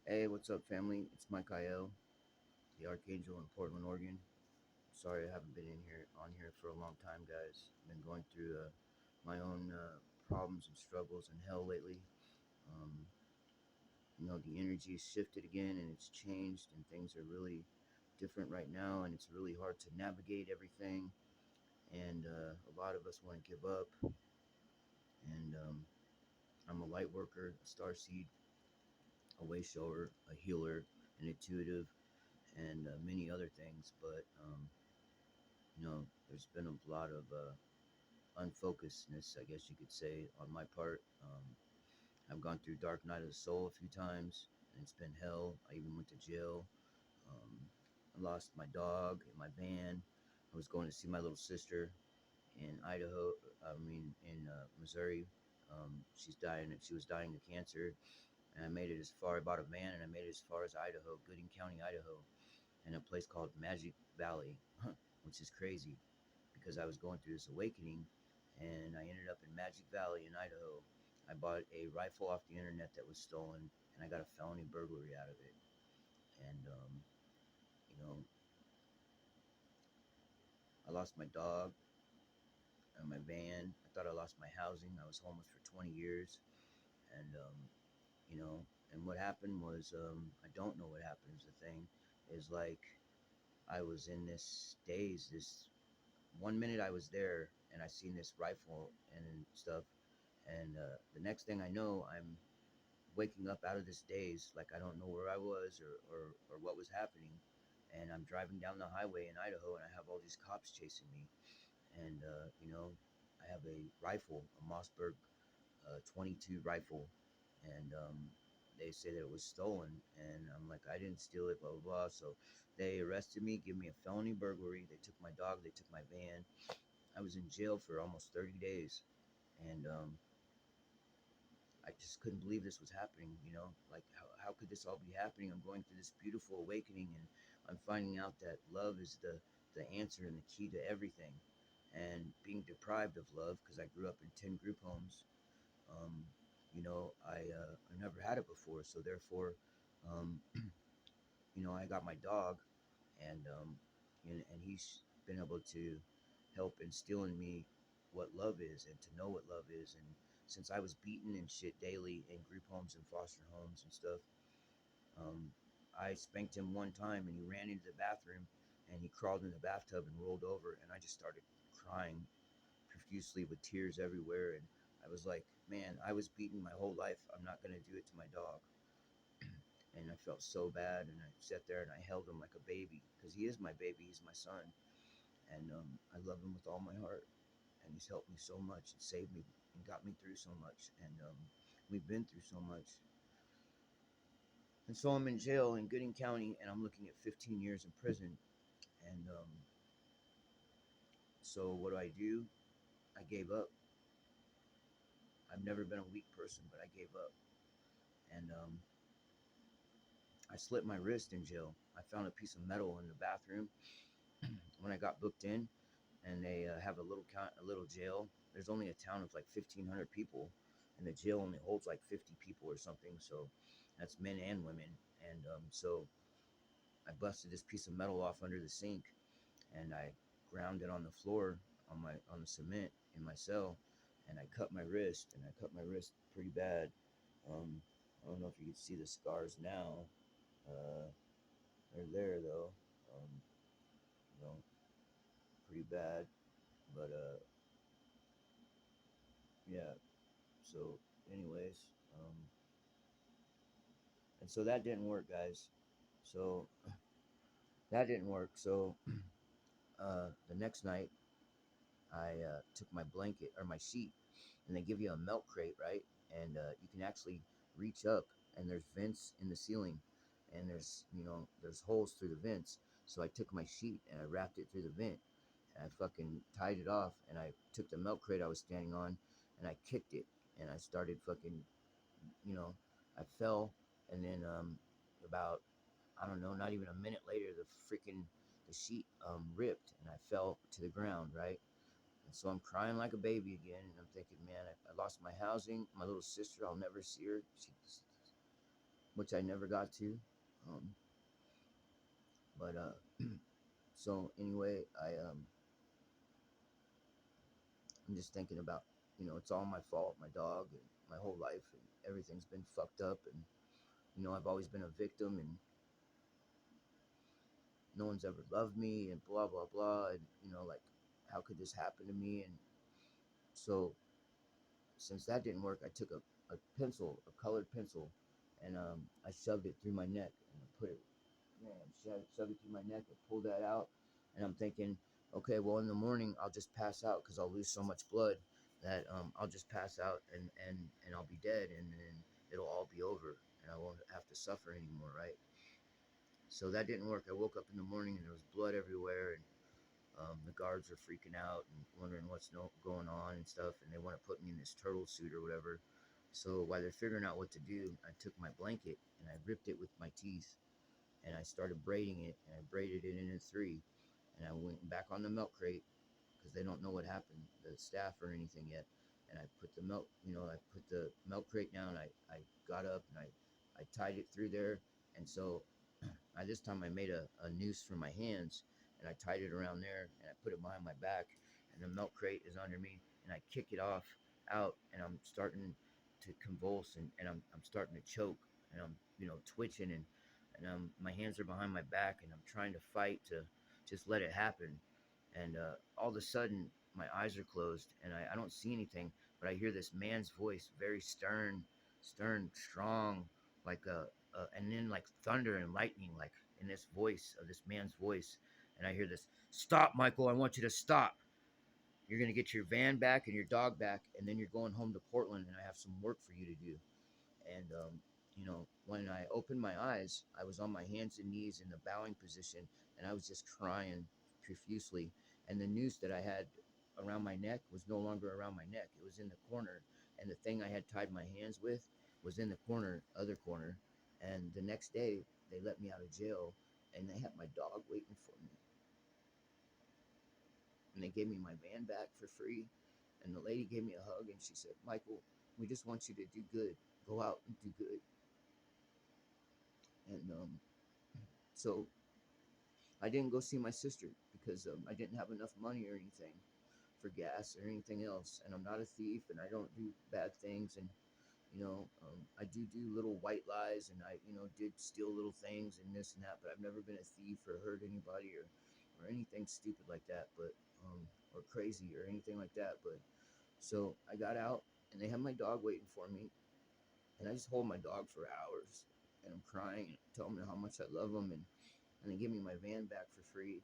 Hey, what's up, family? It's Mike IL, the Archangel in Portland, Oregon. Sorry I haven't been in here on here for a long time, guys. I've been going through my own problems and struggles and hell lately. Um, the energy has shifted again and it's changed, and things are really different right now, and it's really hard to navigate everything. And a lot of us want to give up. And I'm a light worker, a star seed, a way shower, a healer, an intuitive, and many other things. But there's been a lot of unfocusedness, I guess you could say, on my part. I've gone through dark night of the soul a few times, and it's been hell. I even went to jail. Um, I lost my dog in my van. I was going to see my little sister in Idaho. I mean, in Missouri. She's dying. She was dying of cancer, and I made it as far. I bought a van, and I made it as far as Idaho, Gooding County, Idaho, in a place called Magic Valley, which is crazy because I was going through this awakening, and I ended up in Magic Valley in Idaho. I bought a rifle off the internet that was stolen, and I got a felony burglary out of it. And you know, I lost my dog and my van. I thought I lost my housing. I was homeless for 20 years, and you know, and what happened was, I don't know what happened. Is the thing, is like I was in this daze. This 1 minute I was there, and I seen this rifle and stuff, and the next thing I know, I'm waking up out of this daze, like I don't know where I was, or what was happening. And I'm driving down the highway in Idaho, and I have all these cops chasing me. And I have a rifle, a Mossberg 22 rifle, and they say that it was stolen. And I'm like, I didn't steal it, blah blah blah. So they arrested me, give me a felony burglary. They took my dog, they took my van. I was in jail for almost 30 days, and I just couldn't believe this was happening. Like how could this all be happening? I'm going through this beautiful awakening, and I'm finding out that love is the answer and the key to everything. And being deprived of love because I grew up in 10 group homes, um, I never had it before. So therefore, um, I got my dog, and he's been able to help instill in me what love is and to know what love is. And since I was beaten and shit daily in group homes and foster homes and stuff, um, I spanked him one time, and he ran into the bathroom, and he crawled in the bathtub and rolled over, and I just started crying profusely with tears everywhere. And I was like, man, I was beaten my whole life. I'm not going to do it to my dog. And I felt so bad, and I sat there and I held him like a baby because he is my baby. He's my son, and I love him with all my heart. And he's helped me so much and saved me and got me through so much. And we've been through so much. And so I'm in jail in Gooding County, and I'm looking at 15 years in prison. And so what do? I gave up. I've never been a weak person, but I gave up. And I slit my wrist in jail. I found a piece of metal in the bathroom when I got booked in, and they have a little jail. There's only a town of like 1,500 people, and the jail only holds like 50 people or something. So that's men and women. And so I busted this piece of metal off under the sink, and I ground it on the floor on the cement in my cell, and I cut my wrist, and I cut my wrist pretty bad. Um, I don't know if you can see the scars now. Uh, they're there though. Um, you know, pretty bad, but yeah. So, anyways, and so that didn't work, guys. So that didn't work. So the next night, I took my blanket or my sheet, and they give you a milk crate, right? And you can actually reach up, and there's vents in the ceiling, and there's holes through the vents. So I took my sheet and I wrapped it through the vent, and I fucking tied it off, and I took the milk crate I was standing on, and I kicked it, and I started fucking, you know, I fell, and then about, I don't know, not even a minute later, the sheet ripped, and I fell to the ground, right? And so I'm crying like a baby again, and I'm thinking, man, I lost my housing, my little sister, I'll never see her. which I never got to. Um, but so anyway, I'm just thinking about, it's all my fault, my dog, and my whole life, and everything's been fucked up, and I've always been a victim, and no one's ever loved me, and blah blah blah, and like, how could this happen to me? And so since that didn't work, I took a pencil, a colored pencil, and I shoved it through my neck, and I put it, man, shoved it through my neck, and pulled that out, and I'm thinking, okay, well, in the morning I'll just pass out because I'll lose so much blood that I'll just pass out, and I'll be dead, and then it'll all be over, and I won't have to suffer anymore, right? So that didn't work. I woke up in the morning and there was blood everywhere, and the guards are freaking out and wondering what's going on and stuff, and they want to put me in this turtle suit or whatever. So while they're figuring out what to do, I took my blanket and I ripped it with my teeth, and I started braiding it, and I braided it into three, and I went back on the milk crate because they don't know what happened, the staff or anything yet. And I put the milk, I put the milk crate down. I got up and I tied it through there, and so this time I made a noose for my hands, and I tied it around there, and I put it behind my back, and the milk crate is under me, and I kick it off out, and I'm starting to convulse, and I'm starting to choke, and I'm twitching, and my hands are behind my back, and I'm trying to fight to just let it happen, and all of a sudden my eyes are closed, and I don't see anything, but I hear this man's voice, very stern, strong, like and then like thunder and lightning, like in this voice of this man's voice, and I hear this: "Stop, Michael! I want you to stop. You're gonna get your van back and your dog back, and then you're going home to Portland, and I have some work for you to do." And when I opened my eyes, I was on my hands and knees in the bowing position, and I was just crying profusely. And the noose that I had around my neck was no longer around my neck; it was in the corner. And the thing I had tied my hands with was in the corner, other corner. And the next day, they let me out of jail, and they had my dog waiting for me, and they gave me my van back for free. And the lady gave me a hug, and she said, "Michael, we just want you to do good. Go out and do good." And so I didn't go see my sister because I didn't have enough money or anything for gas or anything else. And I'm not a thief, and I don't do bad things. And I do little white lies, and I did steal little things and this and that. But I've never been a thief or hurt anybody or anything stupid like that. But or crazy or anything like that. But so I got out, and they had my dog waiting for me, and I just hold my dog for hours, and I'm crying and tell them how much I love them, and they give me my van back for free.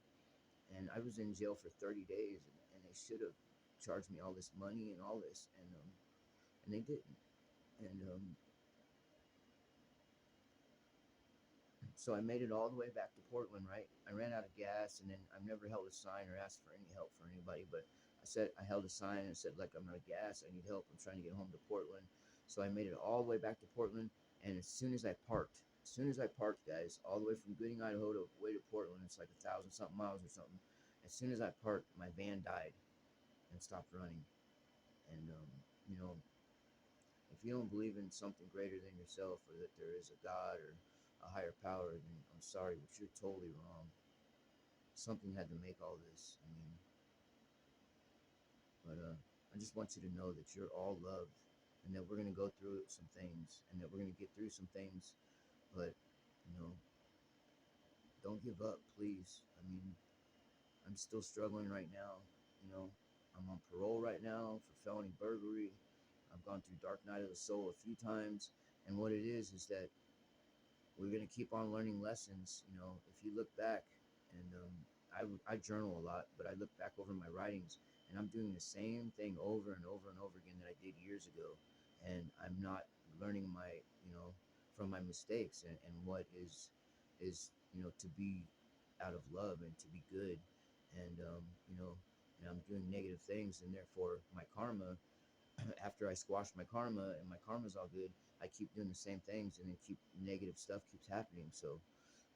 And I was in jail for 30 days, and they should have charged me all this money and all this, and they didn't. And so I made it all the way back to Portland, right? I ran out of gas, and then I've never held a sign or asked for any help for anybody, but I held a sign and said, like, I'm out of gas, I need help, I'm trying to get home to Portland. So I made it all the way back to Portland, and as soon as I parked, guys, all the way from Gooding, Idaho to way to Portland, it's like 1,000 something miles or something. As soon as I parked, my van died and stopped running. And if you don't believe in something greater than yourself, or that there is a God or a higher power, then I'm sorry, but you're totally wrong. Something had to make all this. I mean, but I just want you to know that you're all loved, and that we're gonna go through some things, and that we're gonna get through some things. But you know, don't give up, please. I mean, I'm still struggling right now. You know, I'm on parole right now for felony burglary. I've gone through Dark Night of the Soul a few times, and what it is that we're going to keep on learning lessons. If you look back, and I journal a lot, but I look back over my writings, and I'm doing the same thing over and over and over again that I did years ago, and I'm not learning from my mistakes, and what is to be out of love and to be good, and and I'm doing negative things, and therefore my karma, after I squash my karma and my karma's all good, I keep doing the same things, and then keep negative stuff keeps happening. So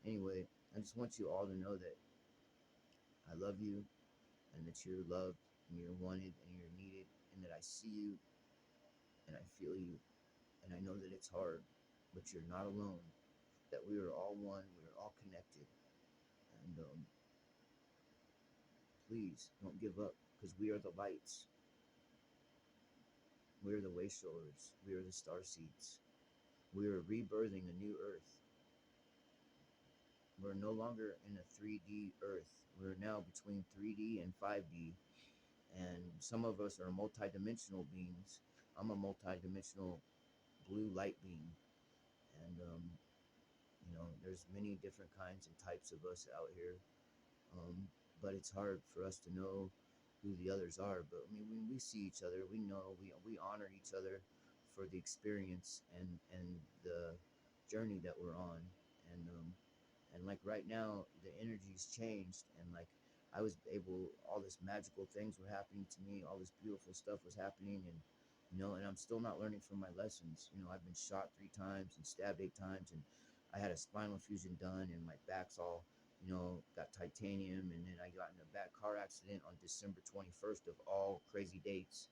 anyway, I just want you all to know that I love you, and that you're loved, and you're wanted, and you're needed, and that I see you, and I feel you, and I know that it's hard, but you're not alone. That we are all one, we are all connected. And please don't give up, because we are the lights. We are the wayshowers. We are the star seeds. We are rebirthing a new earth. We're no longer in a 3D earth. We're now between 3D and 5D. And some of us are multidimensional beings. I'm a multidimensional blue light being. And, there's many different kinds and types of us out here. But it's hard for us to know who the others are. But I mean, when we see each other, we know we honor each other for the experience and the journey that we're on. And like right now, the energy's changed, and like I was able, all this magical things were happening to me, all this beautiful stuff was happening, and and I'm still not learning from my lessons. I've been shot 3 times and stabbed 8 times, and I had a spinal fusion done, and my back's all got titanium, and then I got in a bad car accident on December 21st of all crazy dates.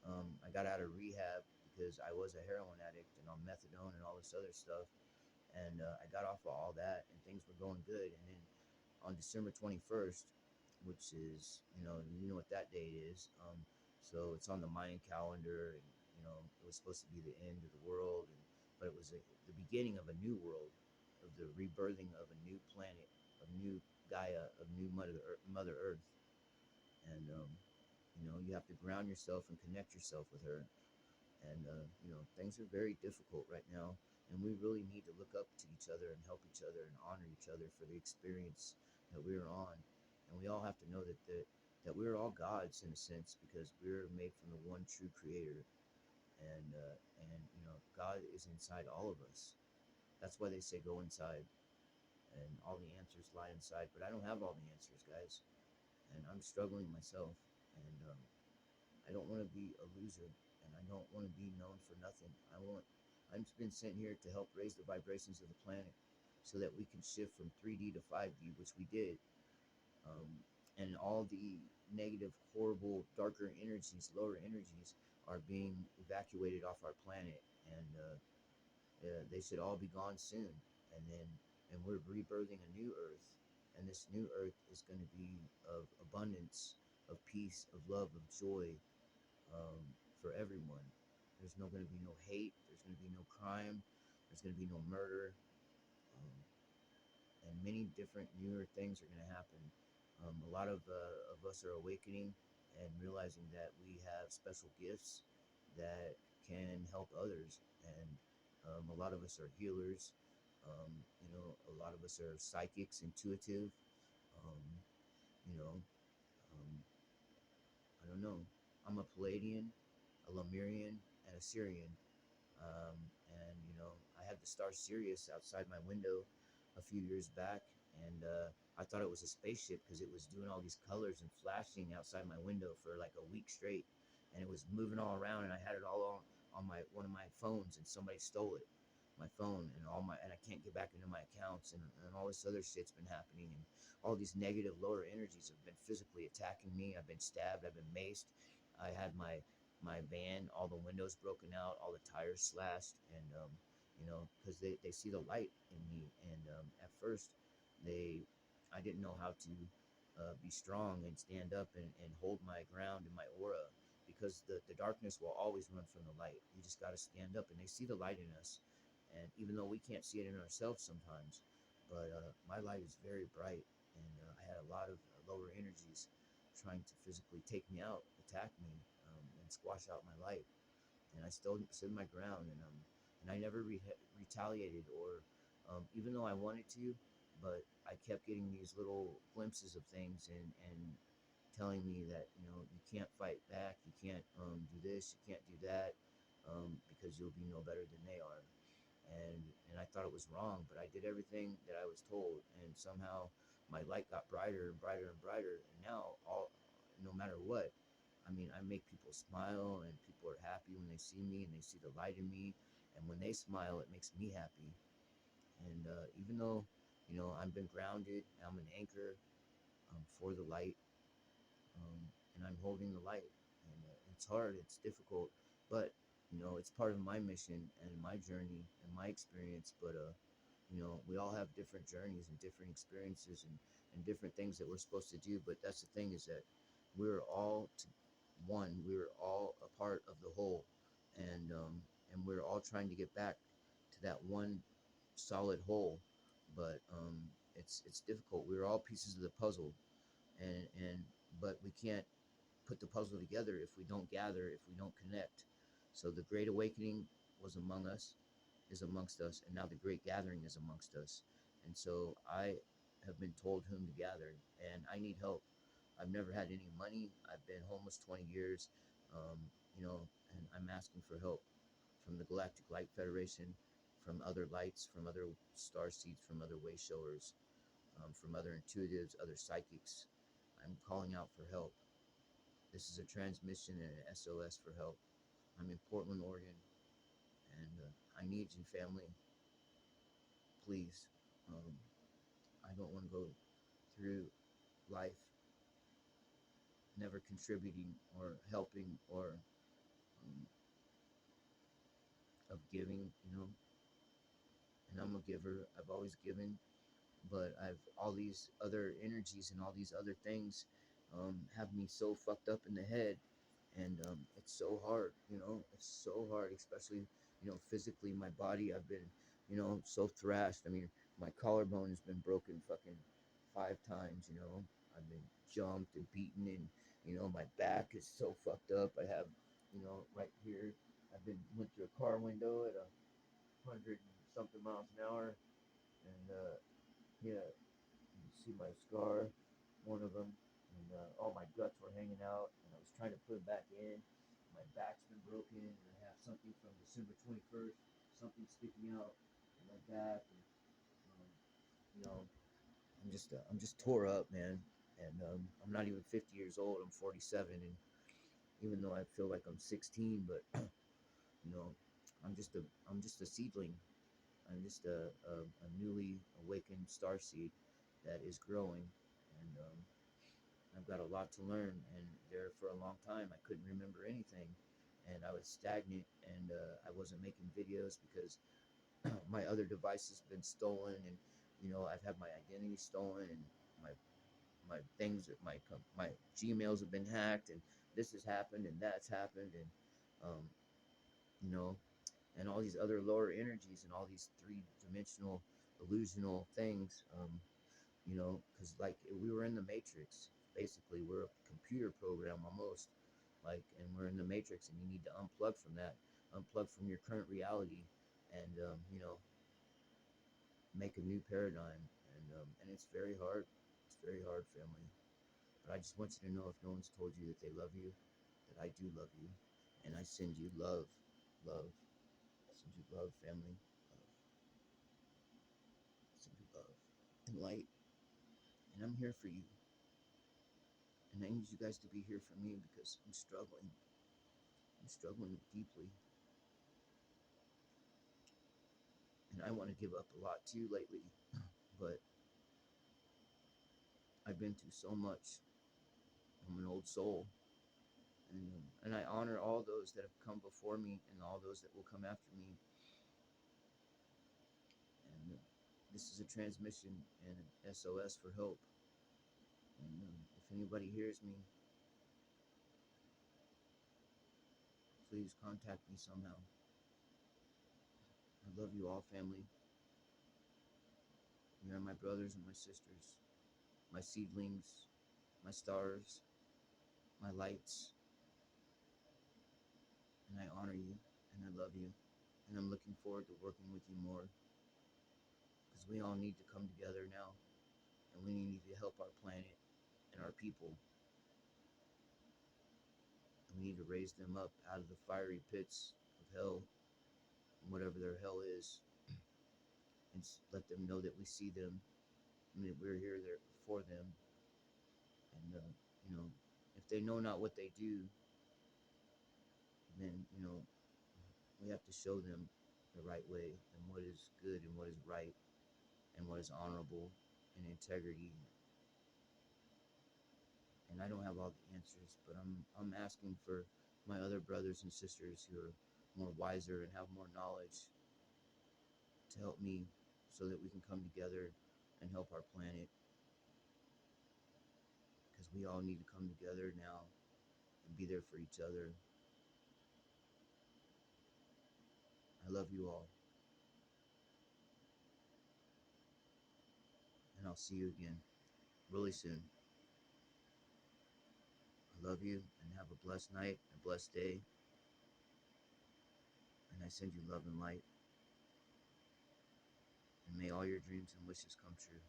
I got out of rehab because I was a heroin addict and on methadone and all this other stuff, and I got off of all that, and things were going good. And then on December 21st, which is what that date is. So it's on the Mayan calendar, and it was supposed to be the end of the world, but it was the beginning of a new world, of the rebirthing of a new planet, of new Gaia, of new Mother Earth. And you have to ground yourself and connect yourself with her. And things are very difficult right now, and we really need to look up to each other and help each other and honor each other for the experience that we're on. And we all have to know that we're all gods in a sense, because we're made from the one true creator. And God is inside all of us. That's why they say go inside, and all the answers lie inside. But I don't have all the answers, guys, and I'm struggling myself. And I don't want to be a loser, and I don't want to be known for nothing. I've been sent here to help raise the vibrations of the planet, so that we can shift from 3D to 5D, which we did. And all the negative, horrible, darker energies, lower energies, are being evacuated off our planet, and they should all be gone soon. And we're rebirthing a new Earth, and this new Earth is going to be of abundance, of peace, of love, of joy, for everyone. There's no going to be no hate. There's going to be no crime. There's going to be no murder. Um, and many different newer things are going to happen. A lot of us are awakening and realizing that we have special gifts that can help others. And a lot of us are healers. A lot of us are psychics, intuitive. Um, you know, um, I don't know. I'm a Palladian, a Lemurian, and a Syrian. Um, and I had the star Sirius outside my window a few years back, and I thought it was a spaceship because it was doing all these colors and flashing outside my window for like a week straight, and it was moving all around, and I had it all on my one of my phones, and somebody stole it, my phone, and I can't get back into my accounts, and all this other shit's been happening, and all these negative lower energies have been physically attacking me. I've been stabbed, I've been maced. I had my van, all the windows broken out, all the tires slashed, and because they see the light in me. And at first, I didn't know how to be strong and stand up and hold my ground and my aura, because the darkness will always run from the light. You just got to stand up, and they see the light in us. And even though we can't see it in ourselves sometimes, but my light is very bright, and I had a lot of lower energies trying to physically take me out, attack me, and squash out my light. And I still stood my ground, and I never retaliated, or even though I wanted to, but I kept getting these little glimpses of things, and telling me that you can't fight back, you can't do this, you can't do that, because you'll be no better than they are. And I thought it was wrong, but I did everything that I was told, and somehow my light got brighter and brighter and brighter. And now, no matter what, I mean, I make people smile, and people are happy when they see me and they see the light in me. And when they smile, it makes me happy. And even though I've been grounded, I'm an anchor for the light, and I'm holding the light. And it's hard, it's difficult, but It's part of my mission and my journey and my experience. But we all have different journeys and different experiences and different things that we're supposed to do. But that's the thing, is that we're all one. We're all a part of the whole, and we're all trying to get back to that one solid whole. But it's difficult. We're all pieces of the puzzle, and but we can't put the puzzle together if we don't gather, if we don't connect. So the Great Awakening was among us, is amongst us, and now the Great Gathering is amongst us. And so I have been told whom to gather, and I need help. I've never had any money. I've been homeless 20 years, um, and I'm asking for help from the Galactic Light Federation, from other lights, from other star seeds, from other way showers, from other intuitives, other psychics. I'm calling out for help. This is a transmission and an SOS for help. I'm in Portland, Oregon, and I need you, family. Please. Um, I don't want to go through life never contributing or helping or um, of giving, And I'm a giver. I've always given, but I've all these other energies and all these other things have me so fucked up in the head, and it's so hard. It's so hard, especially physically. My body, I've been so thrashed. I mean, my collarbone has been broken fucking 5 times. I've been jumped and beaten, and my back is so fucked up. I have right here, I've been went through a car window at 100 and something miles an hour, and yeah, you can see my scar, one of them, and all my guts were hanging out, and I was trying to put them back in. My back's been broken, and I have something from December 21st, something sticking out in my back, and um, you know, I'm just tore up, man. And I'm not even 50 years old. I'm 47, and even though I feel like I'm 16, but you know, I'm just a seedling. I'm just a newly awakened starseed that is growing, and I've got a lot to learn. And there for a long time, I couldn't remember anything, and I was stagnant, and I wasn't making videos because my other device has been stolen, and I've had my identity stolen, and my my things, my Gmails have been hacked, and this has happened, and that's happened, and um, you know, and all these other lower energies and all these three-dimensional illusional things, because like we were in the matrix. Basically, we're a computer program almost, like, and we're in the matrix, and you need to unplug from that, unplug from your current reality, and make a new paradigm. And it's very hard. It's very hard, family. But I just want you to know, if no one's told you that they love you, that I do love you, and I send you love, love. I send you love, family, love. I send you love and light, and I'm here for you. And I need you guys to be here for me because I'm struggling. I'm struggling deeply, and I want to give up a lot too lately. But I've been through so much. I'm an old soul, and I honor all those that have come before me and all those that will come after me. And this is a transmission and an SOS for help. And if anybody hears me, please contact me somehow. I love you all, family. You are my brothers and my sisters, my seedlings, my stars, my lights, and I honor you, and I love you, and I'm looking forward to working with you more, because we all need to come together now, and we need to help our planet and our people. And we need to raise them up out of the fiery pits of hell, whatever their hell is, and let them know that we see them, and that we're here there for them. And if they know not what they do, then we have to show them the right way, and what is good, and what is right, and what is honorable, and integrity. And I don't have all the answers, but I'm asking for my other brothers and sisters who are more wiser and have more knowledge to help me so that we can come together and help our planet, because we all need to come together now and be there for each other. I love you all, and I'll see you again really soon. I love you, and have a blessed night, a blessed day, and I send you love and light, and may all your dreams and wishes come true.